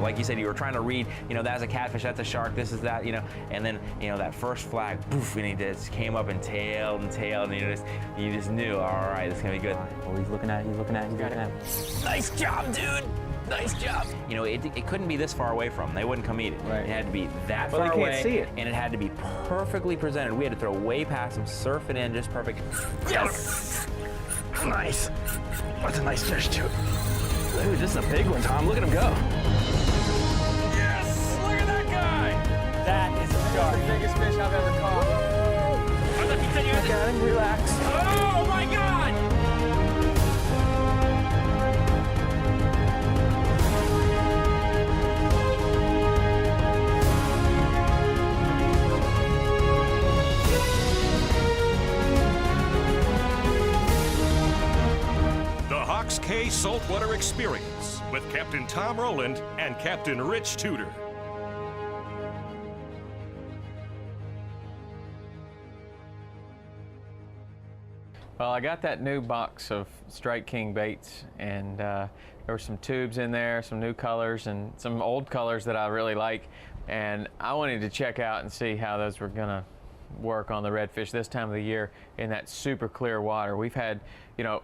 Like you said, you were trying to read, you know, that's a catfish, that's a shark, this is that, you know, and then, you know, that first flag, poof, and he just came up and tailed, and you just knew, all right, this is gonna be good. Oh, he's looking at it, he's looking at it, he's looking at it. Nice job, dude. Nice job. You know, it couldn't be this far away from them. They wouldn't come eat it. Right. It had to be that Well, far they away. can't see it. And it had to be perfectly presented. We had to throw way past them, surf it in, just perfect. Yes! Nice. That's a nice fish, too. Dude, this is a big one, Tom. Look at him go. Yes! Look at that guy! That is a shark. Biggest fish I've ever caught. I thought you said you Look at him, relax. Oh, my God! K Saltwater Experience with Captain Tom Rowland and Captain Rich Tudor. Well, I got that new box of Strike King baits, and there were some tubes in there, some new colors, and some old colors that I really like. And I wanted to check out and see how those were gonna work on the redfish this time of the year in that super clear water. We've had, you know,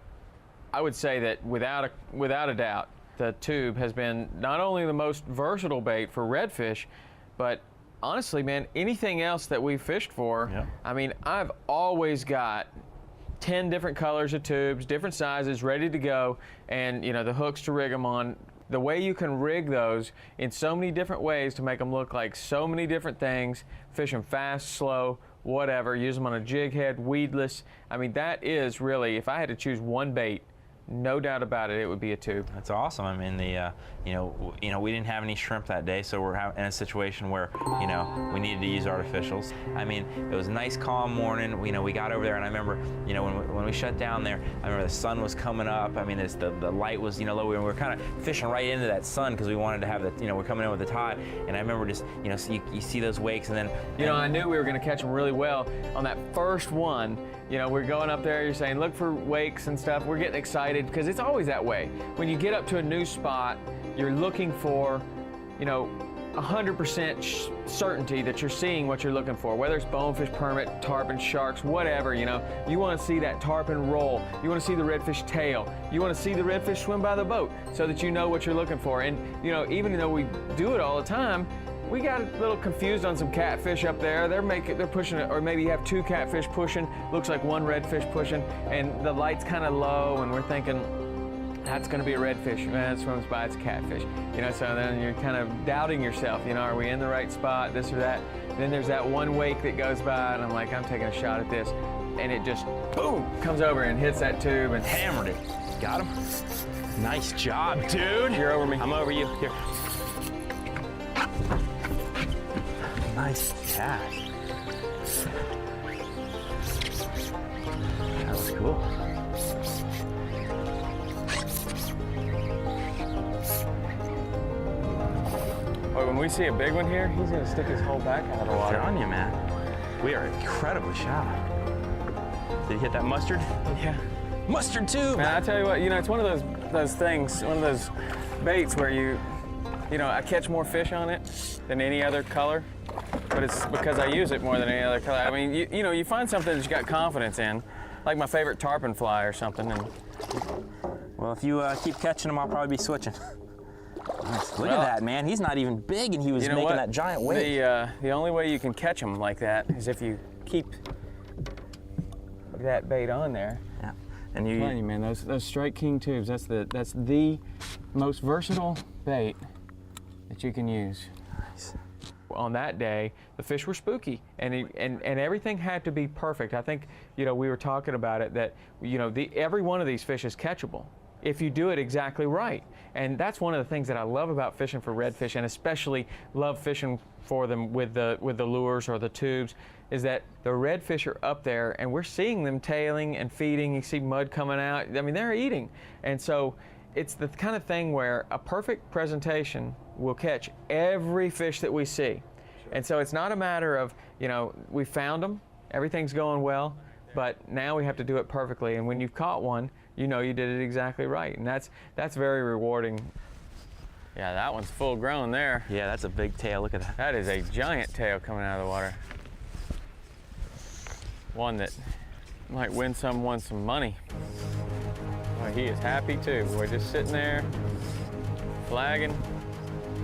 I would say that without a doubt, the tube has been not only the most versatile bait for redfish, but honestly, man, anything else that we've fished for, yeah. I mean, I've always got 10 different colors of tubes, different sizes, ready to go, and you know, the hooks to rig them on. The way you can rig those in so many different ways to make them look like so many different things, fish them fast, slow, whatever, use them on a jig head, weedless. I mean, that is really, if I had to choose one bait, no doubt about it, it would be a tube. That's awesome. I mean, you know, we didn't have any shrimp that day, so we're in a situation where, you know, we needed to use artificials. I mean, it was a nice, calm morning. You know, we got over there, and I remember, you know, when we shut down there, I remember the sun was coming up. I mean, the light was, you know, low, and we were kind of fishing right into that sun because we wanted to have the, you know, we're coming in with the tide. And I remember just, you know, so you see those wakes, and then, you know, I knew we were going to catch them really well on that first one. You know, we're going up there, you're saying, look for wakes and stuff. We're getting excited because it's always that way. When you get up to a new spot, you're looking for, you know, 100% certainty that you're seeing what you're looking for, whether it's bonefish, permit, tarpon, sharks, whatever, you know. You want to see that tarpon roll. You want to see the redfish tail. You want to see the redfish swim by the boat so that you know what you're looking for. And, you know, even though we do it all the time, we got a little confused on some catfish up there. They're pushing it, or maybe you have two catfish pushing, looks like one redfish pushing, and the light's kind of low, and we're thinking, that's gonna be a redfish. Man, it swims by, it's a catfish. You know, so then you're kind of doubting yourself, you know, are we in the right spot, this or that? Then there's that one wake that goes by, and I'm like, I'm taking a shot at this. And it just, boom, comes over and hits that tube and hammered it. Got him. Nice job, dude. You're over me. I'm over you. Here. Nice cast. That was cool. Boy, when we see a big one here, he's gonna stick his whole back out of the water. I'm telling you, man. We are incredibly shallow. Did you hit that mustard? Yeah. Mustard tube! Man, I tell you what, you know, it's one of those things, one of those baits where you know, I catch more fish on it than any other color, but it's because I use it more than any other color. I mean, you know, you find something that you got confidence in, like my favorite tarpon fly or something. And well, if you keep catching them, I'll probably be switching. Nice. Look at that, man. He's not even big, and he was making that giant wave. The only way you can catch them like that is if you keep that bait on there. Yeah. And I'm telling you, man, those Strike King tubes, that's the most versatile bait that you can use. Nice. On that day, the fish were spooky, and everything had to be perfect. I think, you know, we were talking about it, that, you know, every one of these fish is catchable if you do it exactly right. And that's one of the things that I love about fishing for redfish, and especially love fishing for them with the lures or the tubes, is that the redfish are up there and we're seeing them tailing and feeding. You see mud coming out. I mean, they're eating. And so it's the kind of thing where a perfect presentation will catch every fish that we see. Sure. And so it's not a matter of, you know, we found them, everything's going well, but now we have to do it perfectly. And when you've caught one, you know you did it exactly right. And that's very rewarding. Yeah, that one's full grown there. Yeah, that's a big tail. Look at that. That is a giant tail coming out of the water. One that might win someone some money. Boy, he is happy too. We're just sitting there, flagging,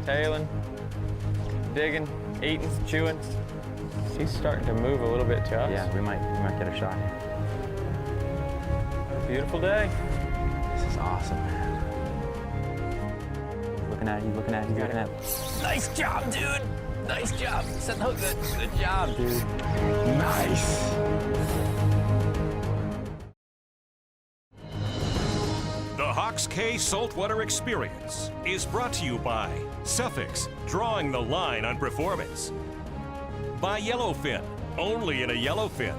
tailing, digging, eating, chewing. He's starting to move a little bit to us. Yeah, we might get a shot here. Beautiful day. This is awesome, man. Looking at you, looking at you, looking at you. Nice job, dude. Nice job. Set the hook good. Good job, dude. Nice. The Hawks Cay Saltwater Experience is brought to you by Suffix, drawing the line on performance. By Yellowfin, only in a Yellowfin.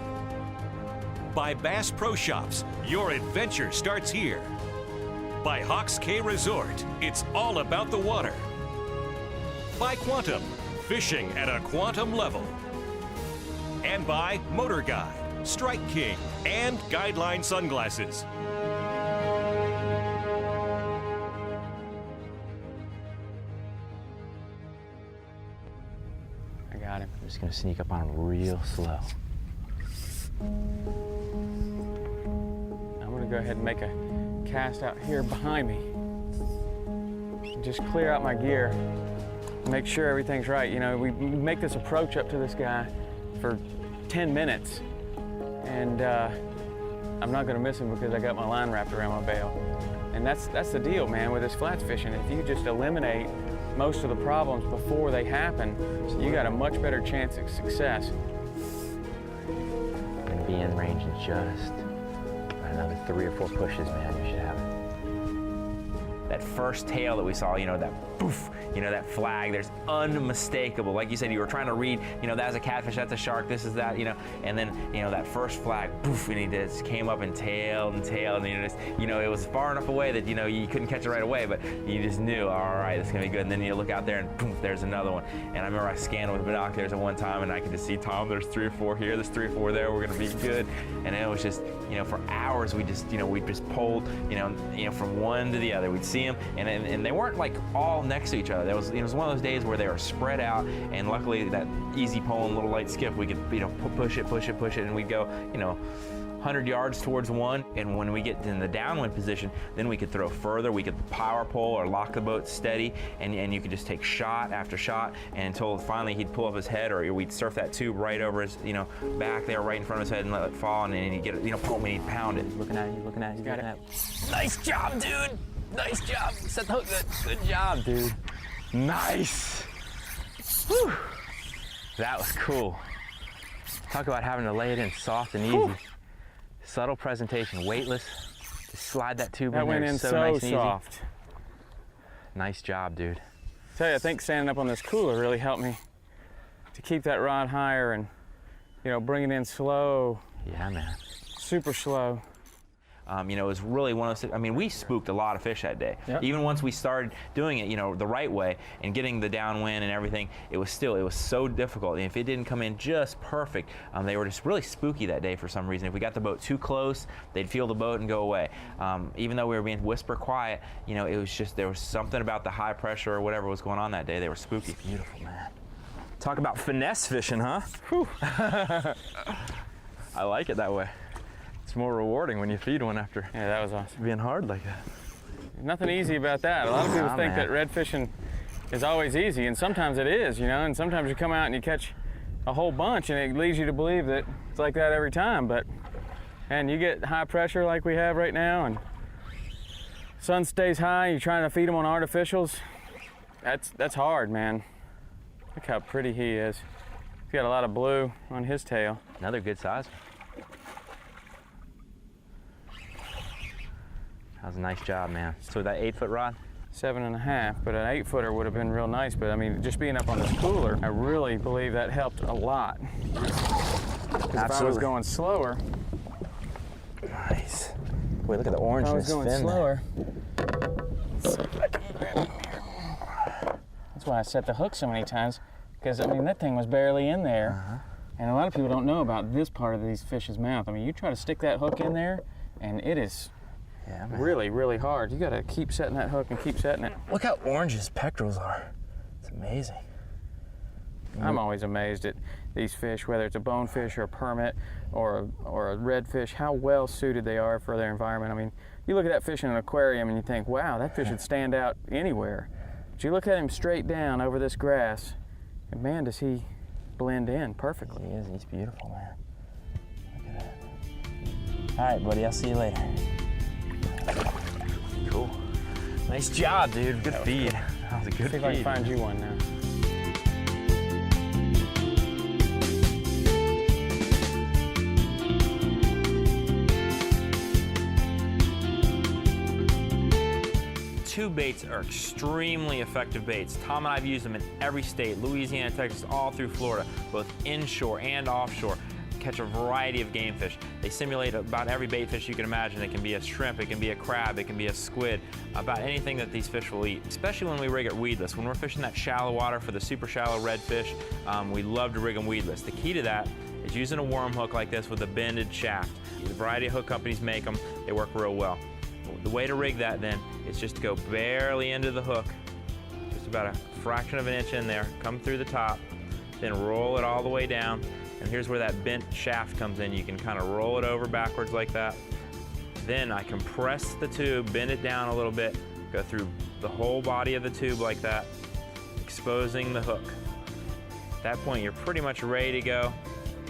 By Bass Pro Shops, your adventure starts here. By Hawks Cay Resort, it's all about the water. By Quantum, fishing at a quantum level. And by Motor Guide, Strike King, and Guideline Sunglasses. I got him. I'm just gonna sneak up on him real slow. I'm gonna go ahead and make a cast out here behind me. Just clear out my gear, make sure everything's right. You know, we make this approach up to this guy for 10 minutes, and I'm not gonna miss him because I got my line wrapped around my bail. And that's the deal, man, with this flats fishing. If you just eliminate most of the problems before they happen, you got a much better chance of success. I'm gonna be in range in just another 3 or 4 pushes, man. You should have it. That first tail that we saw, you know, that poof, you know, that flag, there's unmistakable. Like you said, you were trying to read, you know, that's a catfish, that's a shark, this is that, you know, and then, you know, that first flag, poof, and he just came up and tailed, and you know, it was far enough away that, you know, you couldn't catch it right away, but you just knew, all right, this is gonna be good. And then you look out there and poof, there's another one. And I remember I scanned with binoculars at one time and I could just see, Tom, there's 3 or 4 here, there's 3 or 4 there, we're gonna be good. And it was just, you know, for hours we just, you know, we just pulled, you know, from one to the other. We'd see them, and they weren't like all next to each other. It was one of those days where they were spread out, and luckily that easy pulling little light skiff, we could, you know, push it, and we'd go, you know, 100 yards towards one, and when we get in the downwind position, then we could throw further. We could power pull or lock the boat steady, and you could just take shot after shot, and until finally he'd pull up his head, or we'd surf that tube right over his, you know, back there, right in front of his head, and let it fall, and then he'd get it, you know, boom, and he'd pound it. Looking at you, looking at you, looking at you. Nice job, dude. Nice job. Set the hook good. Good job, dude. Nice. Whew. That was cool. Talk about having to lay it in soft and easy. Whew. Subtle presentation, weightless. Just slide that tube in there. That went in so so nice and soft. easy. Nice job, dude. Tell you, I think standing up on this cooler really helped me to keep that rod higher and, you know, bring it in slow. Yeah, man. Super slow. You know, it was really one of those, I mean, we spooked a lot of fish that day. Yep. Even once we started doing it, you know, the right way and getting the downwind and everything, it was so difficult. And if it didn't come in just perfect, they were just really spooky that day for some reason. If we got the boat too close, they'd feel the boat and go away. Even though we were being whisper quiet, you know, it was just, there was something about the high pressure or whatever was going on that day. They were spooky. Beautiful, man. Talk about finesse fishing, huh? Whew. I like it that way. It's more rewarding when you feed one after Yeah, that was awesome. being hard like that. Nothing easy about that. A lot of people think that red fishing is always easy, and sometimes it is, you know, and sometimes you come out and you catch a whole bunch and it leads you to believe that it's like that every time, and you get high pressure like we have right now, and sun stays high, you're trying to feed them on artificials. That's hard, man. Look how pretty he is. He's got a lot of blue on his tail. Another good size. That was a nice job, man. So that 8-foot rod? 7.5, but an 8-footer would have been real nice. But I mean, just being up on this cooler, I really believe that helped a lot. Because if I was going slower. Nice. Wait, look at the orange. If I was going slower. That's why I set the hook so many times. Because I mean, that thing was barely in there. And a lot of people don't know about this part of these fish's mouth. I mean, you try to stick that hook in there, and it is Yeah, man. really, really hard. You gotta keep setting that hook and keep setting it. Look how orange his pectorals are. It's amazing. I'm always amazed at these fish, whether it's a bonefish or a permit or a redfish, how well suited they are for their environment. I mean, you look at that fish in an aquarium and you think, wow, that fish would stand out anywhere. But you look at him straight down over this grass, and man, does he blend in perfectly. He is, he's beautiful, man. Look at that. All right, buddy, I'll see you later. Cool. Nice job, dude. Good feed. That was a good feed. See if I can find you one now. Tube baits are extremely effective baits. Tom and I've used them in every state, Louisiana, Texas, all through Florida, both inshore and offshore. Catch a variety of game fish. They simulate about every bait fish you can imagine. It can be a shrimp, it can be a crab, it can be a squid, about anything that these fish will eat, especially when we rig it weedless. When we're fishing that shallow water for the super shallow redfish, we love to rig them weedless. The key to that is using a worm hook like this with a bended shaft. The variety of hook companies make them, they work real well. The way to rig that then is just to go barely into the hook, just about a fraction of an inch in there, come through the top, then roll it all the way down. And here's where that bent shaft comes in. You can kind of roll it over backwards like that. Then I compress the tube, bend it down a little bit, go through the whole body of the tube like that, exposing the hook. At that point, you're pretty much ready to go.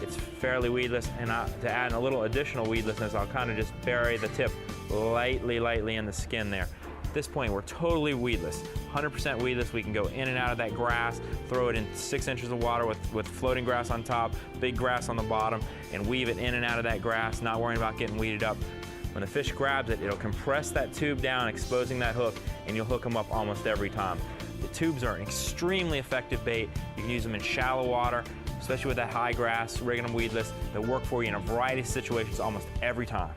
It's fairly weedless, and to add a little additional weedlessness, I'll kind of just bury the tip lightly in the skin there. At this point, we're totally weedless, 100% weedless. We can go in and out of that grass, throw it in 6 inches of water with floating grass on top, big grass on the bottom, and weave it in and out of that grass, not worrying about getting weeded up. When the fish grabs it, it'll compress that tube down, exposing that hook, and you'll hook them up almost every time. The tubes are an extremely effective bait. You can use them in shallow water, especially with that high grass, rigging them weedless. They'll work for you in a variety of situations almost every time.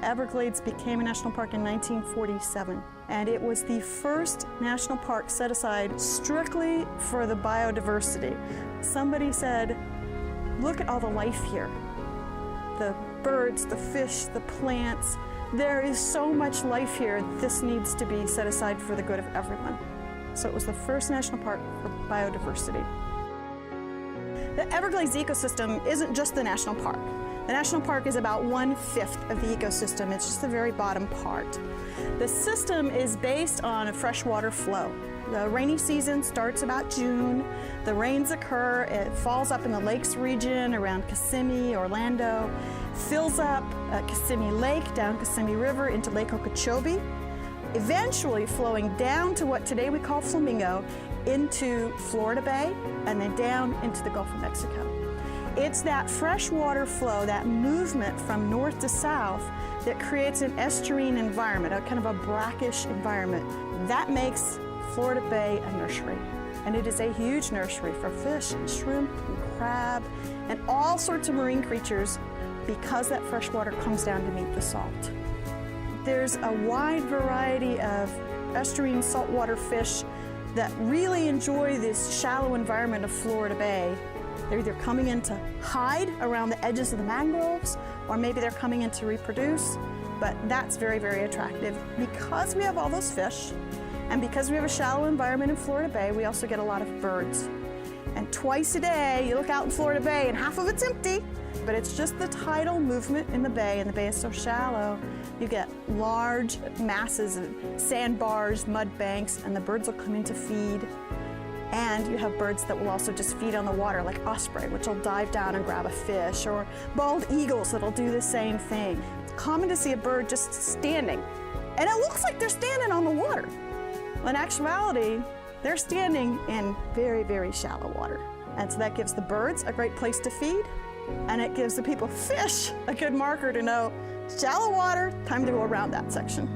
Everglades became a national park in 1947, and it was the first national park set aside strictly for the biodiversity. Somebody said, look at all the life here. The birds, the fish, the plants. There is so much life here. This needs to be set aside for the good of everyone. So it was the first national park for biodiversity. The Everglades ecosystem isn't just the national park. The national park is about 1/5 of the ecosystem. It's just the very bottom part. The system is based on a freshwater flow. The rainy season starts about June. The rains occur, it falls up in the lakes region around Kissimmee, Orlando, fills up Kissimmee Lake, down Kissimmee River into Lake Okeechobee, eventually flowing down to what today we call Flamingo, into Florida Bay, and then down into the Gulf of Mexico. It's that freshwater flow, that movement from north to south, that creates an estuarine environment, a kind of a brackish environment. That makes Florida Bay a nursery. And it is a huge nursery for fish and shrimp and crab and all sorts of marine creatures because that fresh water comes down to meet the salt. There's a wide variety of estuarine saltwater fish that really enjoy this shallow environment of Florida Bay. They're either coming in to hide around the edges of the mangroves, or maybe they're coming in to reproduce, but that's very, very attractive. Because we have all those fish, and because we have a shallow environment in Florida Bay, we also get a lot of birds. And twice a day, you look out in Florida Bay and half of it's empty, but it's just the tidal movement in the bay, and the bay is so shallow, you get large masses of sandbars, mud banks, and the birds will come in to feed. And you have birds that will also just feed on the water, like osprey, which will dive down and grab a fish, or bald eagles that'll do the same thing. It's common to see a bird just standing, and it looks like they're standing on the water. In actuality, they're standing in very, very shallow water. And so that gives the birds a great place to feed, and it gives the people fish a good marker to know shallow water, time to go around that section.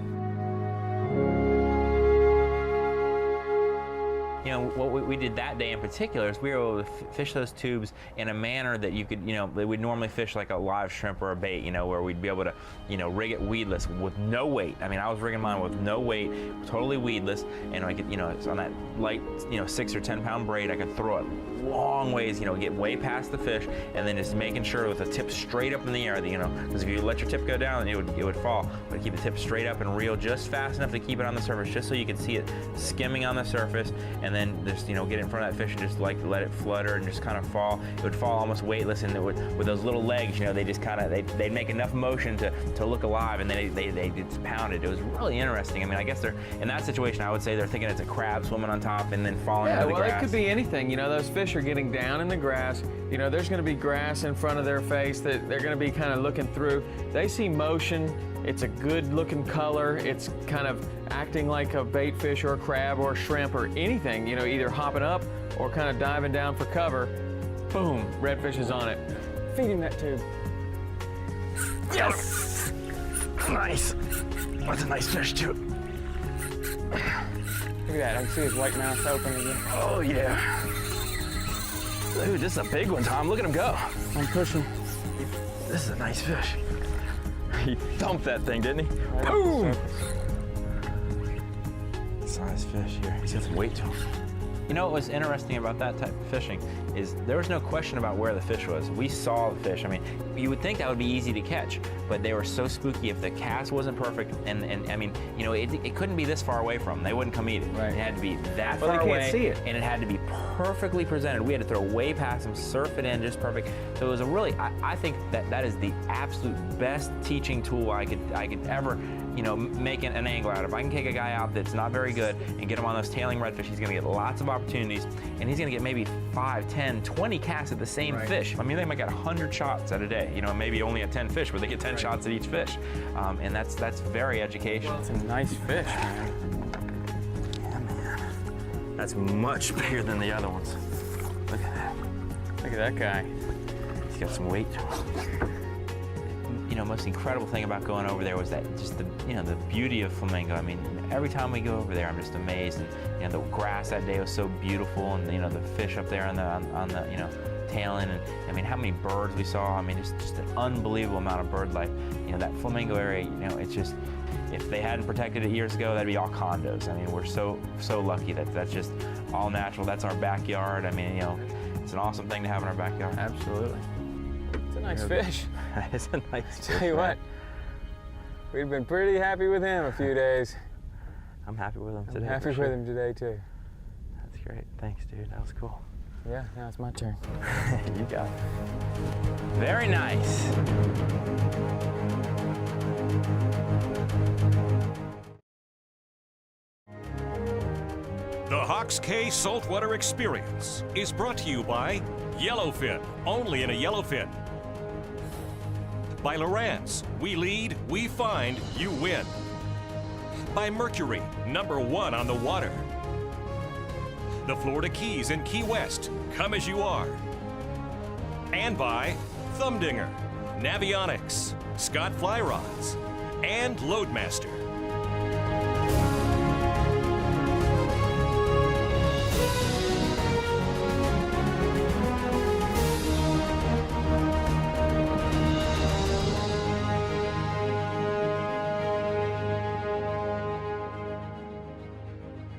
you know, what we did that day in particular is we were able to fish those tubes in a manner that you could, you know, we'd normally fish like a live shrimp or a bait, you know, where we'd be able to, you know, rig it weedless with no weight. I mean, I was rigging mine with no weight, totally weedless, and I could, you know, it's on that light, you know, 6 or 10 pound braid, I could throw it long ways, you know, get way past the fish, and then just making sure with the tip straight up in the air, you know, because if you let your tip go down, it would fall. But keep the tip straight up and reel just fast enough to keep it on the surface, just so you can see it skimming on the surface, and then just, you know, get in front of that fish and just like let it flutter and just kind of fall. It would fall almost weightless, and it would, with those little legs, you know, they just kind of, they'd make enough motion to look alive, and then they just pounded. It was really interesting. I mean, I guess they're, in that situation, I would say they're thinking it's a crab swimming on top and then falling into the grass. Yeah, well, it could be anything. You know, those fish are getting down in the grass. You know, there's going to be grass in front of their face that they're going to be kind of looking through. They see motion. It's a good looking color. It's kind of acting like a bait fish or a crab or a shrimp or anything, you know, either hopping up or kind of diving down for cover. Boom, redfish is on it. Feed him that tube. Yes! Nice. That's a nice fish too. Look at that. I can see his white mouth open again. Oh yeah. Dude, this is a big one, Tom. Look at him go. I'm pushing. This is a nice fish. He dumped that thing, didn't he? Right Boom! Size fish here. He's got some weight to him. You know what was interesting about that type of fishing is there was no question about where the fish was. We saw the fish. I mean, you would think that would be easy to catch, but they were so spooky. If the cast wasn't perfect, and I mean, you know, it couldn't be this far away from them. They wouldn't come eat it. Right. It had to be that Well, far they away. can't see it. And it had to be perfectly presented. We had to throw way past them, surf it in just perfect. So it was a really, I think that is the absolute best teaching tool I could ever, you know, make an angler out of. If I can take a guy out that's not very good and get him on those tailing redfish, he's gonna get lots of opportunities, and he's gonna get maybe 5, 10, 20 casts at the same fish. I mean, they might get 100 shots at a day, you know, maybe only at 10 fish, but they get 10 shots at each fish. And that's very educational. It's a nice fish, man. Yeah, man. That's much bigger than the other ones. Look at that. Look at that guy. He's got some weight to him. You know, most incredible thing about going over there was that just the, you know, the beauty of Flamingo. I mean, every time we go over there, I'm just amazed. And you know, the grass that day was so beautiful, and you know, the fish up there on the you know, tailing, and I mean, how many birds we saw. I mean, just an unbelievable amount of bird life. You know, that Flamingo area. You know, it's just, if they hadn't protected it years ago, that'd be all condos. I mean, we're so lucky that that's just all natural. That's our backyard. I mean, you know, it's an awesome thing to have in our backyard. Absolutely. It's a nice fish. It's a nice fish. Tell you what, we've been pretty happy with him a few days. I'm happy with him today. I'm happy for with sure. him today too. That's great. Thanks, dude. That was cool. Yeah, now it's my turn. You got it. Very nice. The Hawks Cay Saltwater Experience is brought to you by Yellowfin, only in a Yellowfin. By Lowrance, we lead, we find, you win. By Mercury, #1 on the water. The Florida Keys in Key West, come as you are. And by Thumbdinger, Navionics, Scott Fly Rods, and Loadmaster.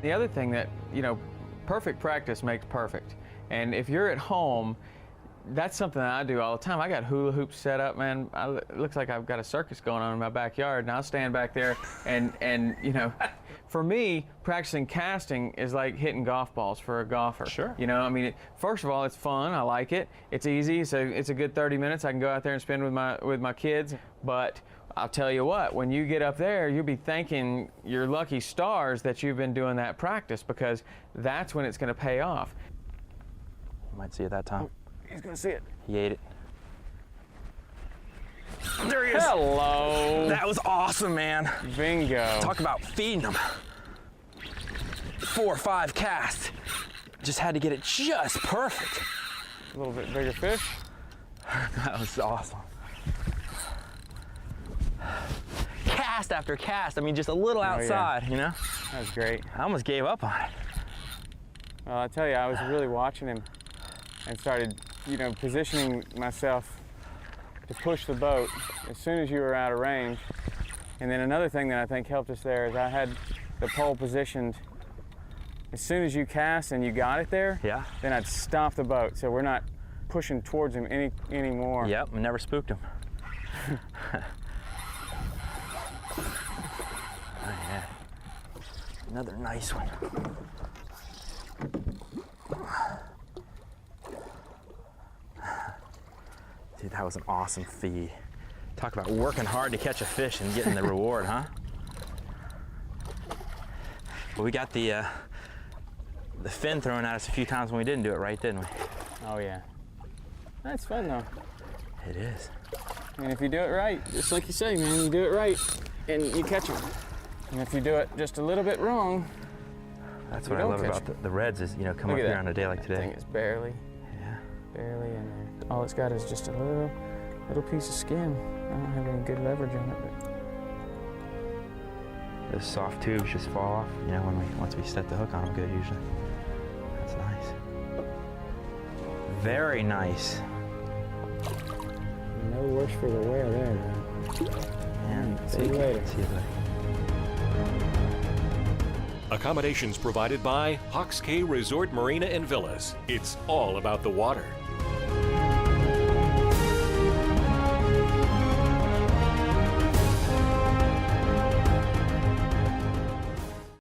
The other thing that, you know, perfect practice makes perfect. And if you're at home, that's something that I do all the time. I got hula hoops set up, man. It looks like I've got a circus going on in my backyard, and I'll stand back there and you know, for me, practicing casting is like hitting golf balls for a golfer. Sure. You know, I mean, first of all, it's fun. I like it. It's easy. So it's a good 30 minutes I can go out there and spend with my kids. But I'll tell you what, when you get up there, you'll be thanking your lucky stars that you've been doing that practice, because that's when it's going to pay off. You might see it that time. He's gonna see it. He ate it. There he is. Hello. That was awesome, man. Bingo. Talk about feeding them. 4 or 5 casts. Just had to get it just perfect. A little bit bigger fish. That was awesome. Cast after cast. I mean, just a little outside, you know? That was great. I almost gave up on it. Well, I tell you, I was really watching him and started, you know, positioning myself to push the boat as soon as you were out of range. And then another thing that I think helped us there is I had the pole positioned as soon as you cast and you got it there, Yeah. then I'd stop the boat so we're not pushing towards him anymore. Yep, we never spooked him. Oh, yeah. Another nice one. Dude, that was an awesome feed. Talk about working hard to catch a fish and getting the reward, huh? Well, we got the fin thrown at us a few times when we didn't do it right, didn't we? Oh yeah. That's fun though. It is. And if you do it right, just like you say, man, you do it right and you catch them. And if you do it just a little bit wrong, That's you what I don't love catch about the reds is, you know, come Look up at here that. on a day like I think today. it's barely Yeah. in there. All it's got is just a little piece of skin. I don't have any good leverage on it, but Those soft tubes just fall off, you know, once we set the hook on them good usually. That's nice. Very nice. no worse for the wear there, man. And See you later. See you later. Accommodations provided by Hawks Cay Resort Marina and Villas. It's all about the water.